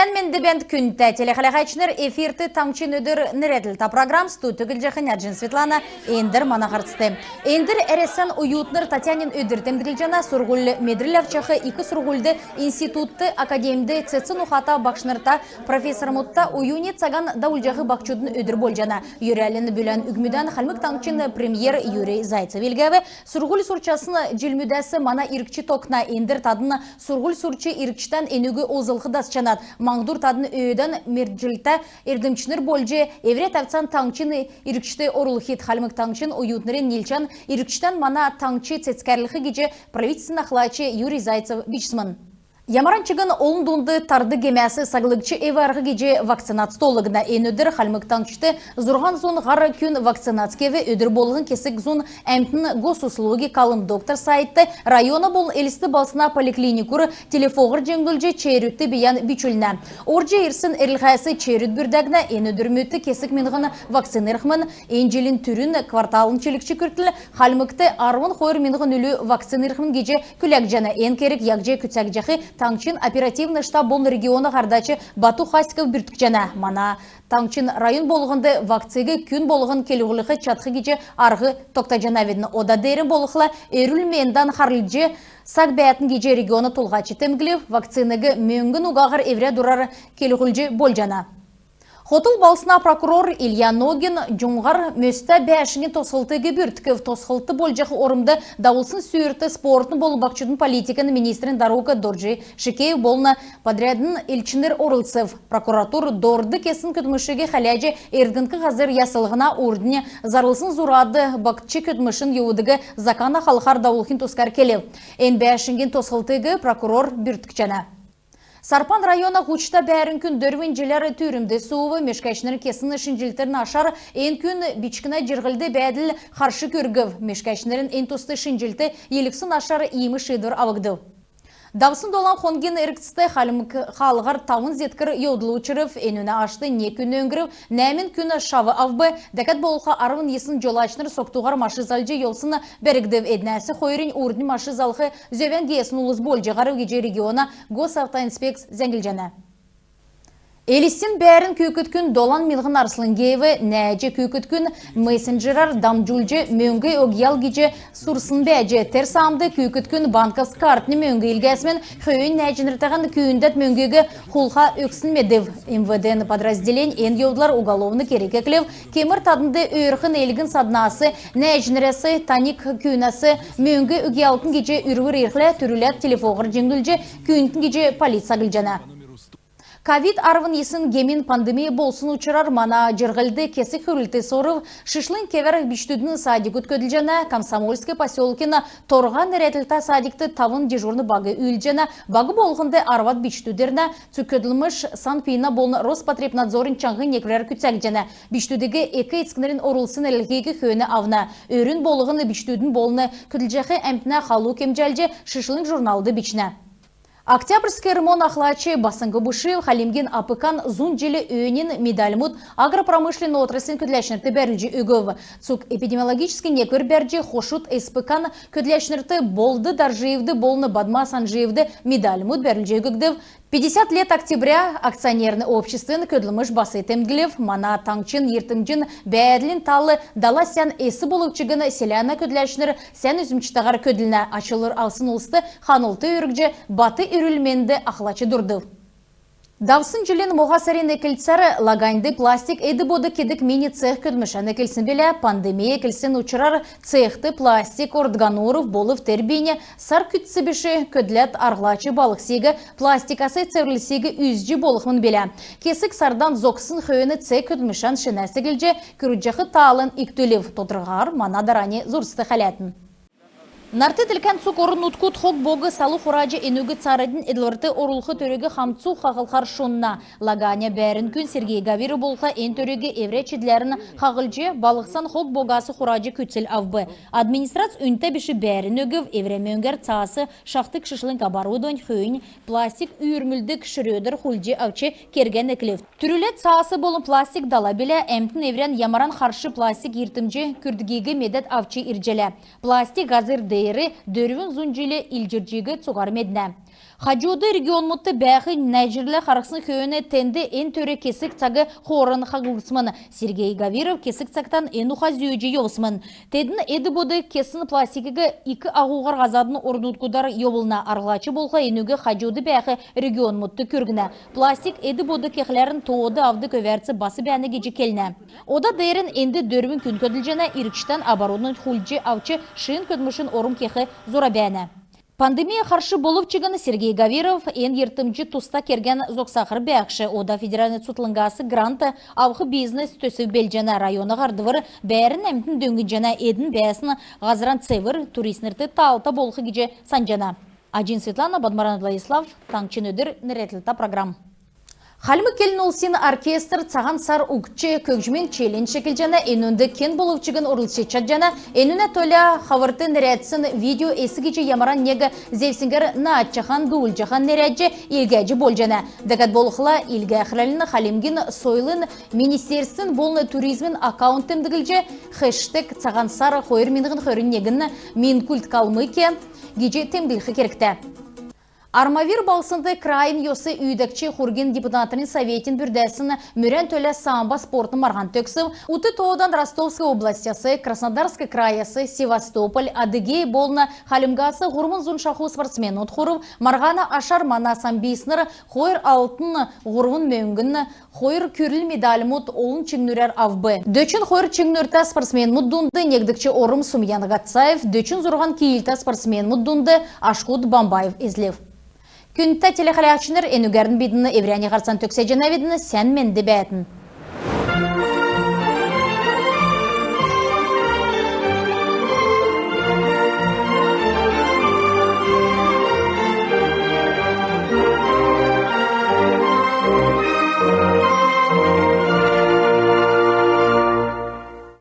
Тән мен дебент күнті телехалағайчыныр эфирті таңчын өдір ніретілті программ студтігіл жақын әржін Светлана ендір манағарцысты. Ендір әресен уютныр Татьянин өдіртемдігіл жана сұрғыл медрілев чақы екі сұрғылды институтты академді цецін ұхата бақшынырта профессор мұтта уюни цаган даулжағы бақчудын өдір бол жана. Юрялін бүлін үгмідан халмық таңчын премьер Юрий Зайцев елгәві сұрғыл сұрчасын жилмүдәсі мана иркчі токна ендір тадына сұрғыл сұрчы иркчтан енугі озылғы дасчанат. Маңдур тадын өйден мерджилта ердімчінір болжы евре тавцан таңчын иркчті орулхит халмық таңчын уютнырен нелчан иркчтан мана таңчы цецкарлығы геже правительствен ахлачы Юрий Зайцев бичсман. Ямаранчыгын олындунды тарды кемесі сағылықчы эварғы геже вакцинат-столығына ен өдір халмық таңчыты зұрған зон ғары күн вакцинатскеве өдір болығын кесік зон әмтін госуслуги қалым доктор сайты района бол элісті басына поликлиникуры телефоғыр жеңгілже чейрютті биян бичулна. Оржы ерсін әрілғайсы чейрют бүрдәгіна ен өдірмөтті кесік менғын вакцинырғымын енжелін түрін кварталын челікші күртілі халмықты арвын қойыр менғын үлі вакцинырғымын геже күләк жана ен керек ягже күтсәк жақы Таңчын оперативный штаб бол регионы ғардачы Бату Хасков бүртік жана. Мана Таңчын район болғынды вакциге күн болғын келуғылығы чатқы кеже арғы тоқта жана ведіні. Ода дәрін болықла өріл мендан қарлыджы сақ бәйтін кеже регионы толғачы тәмгілев вакциныға мөңгін уғағыр евре дұрар келуғылжы бол жана. Хотыл балсына прокурор Илья Ногин жуңғар мөсті бәшіңі тосқылтыға бүртків тосқылты бол жақы орымды дауылсын сүйірті спортын бол бақчудың политиканы министрін Даруга Доржи Шикеев болына подрядын Илчинер Орылцев. Прокуратур дорды кесін күтмішіге халяжы ердінкі ғазыр ясылығына ордыне зарылсын зұрады бақчы күтмішін еудігі закана халқар дауылхин тоскар келев. Ен бәшіңген тосқылтыға прокурор бүртік жана. Сарпан района ғучта бәрін күн дөрвен желері түрімді суывы мешкәшінер кесіні шынжилтерін ашар, ен күн бичкіна жырғылды бәділ қаршы көргів. Мешкәшінерін ен тосты шынжилті еліксін ашар иімі шыдыр авыгды. Давсын долан қонген әріктісті қалғар тауын зеткір еудылы ұчырып, енуіне ашты не күн өңгіріп, нәмін күні шавы авбы, дәкәт болға арвын есын жолачыныр соқтуғар машызалжы елсыны бәрігдів еднәсі қойырын ордың машызалғы зөвен гейесін ұлыз болжығары геже региона Госавтоинспекс зәңгілжәні. Элистин бәрін көкіткін долан милғын Арслангееві нәжі көкіткін мессенджерар дамжулжы мөңгі өгиял геже сұрсын бәжі терсамды көкіткін банковск картны мөңгі елгәсімен қойын нәжініртіған күйіндет мөңгігі құлға өксінмедів. МВД подразделен ен еудылар уголовны керекеклев кемір тадынды өрхін елгін саднасы нәжініресі таник күйінасы мөңгі өгиялқын геже үргір ерхлі түрілет телефоғыр жеңгілже күйінтін геже полиция гілжана. Ковид арвын есін гемин пандемия болсын ұчырар мана жырғылды кесі хүрілті сорыв шышлын кевер биштүдін садик өткөділжана Комсомольский поселкина торған рәтілта садикті тавын дежурны багы үлжана багы болғынды арват биштүдерна цүкөділміш Сан-Пейна болны Роспотребнадзорын чаңғы некілер күтсәк жана. Биштүдігі екі ецкінерін орылсын әлгейгі хөйіні авна. Өрін болғыны биштүдін болны күділжақы әмтіна қалу кемжәлже шышлын журналды бична. Октябрьский ремон ахлачы басыңғы бұшы халимген апыкан зун желі өйнен медальмуд агропромышленный отраслен көділәшінірті бәрілжі өгөв. Цук эпидемиологический неквер бәрджі хошут эспыкан көділәшінірті болды даржиевді болны бадма санжиевді медальмуд бәрілжі өгігдів. 50 лет октября акционерный обществен көділміш басы темгілев, мана таңчын ертімжін бәділін талы дала сән эсі болықчығыны селяна көділәшінір сән үзімчітағар көділіні ашылыр алсын ұлысты ханылты өрікжі баты үрілменді ақлачы дұрды. Давсын жылен моғасарен екілцәрі лаганды пластик әді боды кедік мини цех көдмішән екілсін белі пандемия екілсін ұчырар цехты пластик ордгануров болып тербейне сар күтсі біші көдлет арғлачы балық сегі пластикасы цеврлісегі үзжі болықмын белі. Кесік сардан зоқсын хöyіні цех көдмішән шынәсі келже күріджақы талын иктөлев тотырғар манадарани зұрсты қалетін. Нарты тілкен цук орын ұткут хок боғы салы құрачы енугі царыдың эдлорты орылқы төрегі хамцу қағылқар шонна. Лаганя бәрін күн Сергей Гавиры болға ен төрегі евречедлерін қағылжы балықсан хок боғасы құрачы күтсіл авбы. Администрация үнті біші бәрін өгів евремөңгер цасы шақтық шышлын кабарудон хүйін пластик үйірмілдік шүрөдір хулжы авчы керген әкілев. Түрілет цасы болын пластик дала білі әмтін еврен ямаран қаршы пластик ертімжі күрдігегі медет авчы иржелі. Пластик ғазыр дейрі дөрвін зунжилі илжіржігі цуғар медіне. Хажуды регион мұтты бәғі нәжірлі қарықсын күйіне тенді ен төре кесік цағы хорын қағылысмын. Сергей Гавиров кесік цақтан ен ұға зүйеджі еуысмын. Тедін еді боды кесін пластикігі екі ағуғар ғазадын ордуткудар еуылына арғылачы болға енуге хажуды бәғі регион мұтты көргіні. Пластик еді боды кеқлерін тоғыды авды көверці басы бәні кежі келіне. Ода дейрін енді дөрвін күн көділжені иркштан оборонын хулджи авчы шын көдмішін орым кеқі зора бәні. Пандемия қаршы болып чыганы Сергей Гавиров ен ертімжі туста керген зоқсақыр бәқші. Ода федеральный сутлыңғасы гранты авқы бизнес төсі белжені районы ғардывыр бәрін әмтін дөңгі жана едін бәсіні ғазыран цевір туристнерті талта болқы кеже санжана. Ажин Светлана, Бадмаран Владислав, Таңчын өдір, Неретліта программ. Халмы келін олсин оркестр цаған сар ұқчы көкжімен челен шекілжана енунді кен болып чыгын ұрылшы чаджана енуна толя хавырты нерятсын видео есігічі ямаран неге зевсінгер на атчахан гуылжахан неряджі илгәджі болжана. Дагат болықла илгі әхраліні халимгін сойлын министерствен болны туризмін аккаунтымдығылжы хэштег цаған сар қойыр минығын қойрын негін min культ калмыке геже темділхі керікті. Армавир балсынды крайын йосы үйдекчі хурген депутатының советин бүрдәсін мөрен төлі самба спортын марған төксів. Уты тоудан Ростовской областясы, Краснодарский краясы, Севастополь, Адыгей болны халимгасы ғұрмын зұншақу спортсмен ұтқұрып, марғана ашар мана самбейснер қойыр алтын ғұрмын мөңгін, қойыр көріл медаль мұт олын чыңнөрер авбы. Дөчін қойыр чыңнөрта спортсмен мұддунды негдікчі орым Сумьян Гатсаев, дөчін зұрған кейілті спортсмен мұддунды Ашқұд Бамбаев излев. Күнтә телехалячыныр энүгәрін бедіні евряне қарсан төксе жана бедіні сән менді бәтін.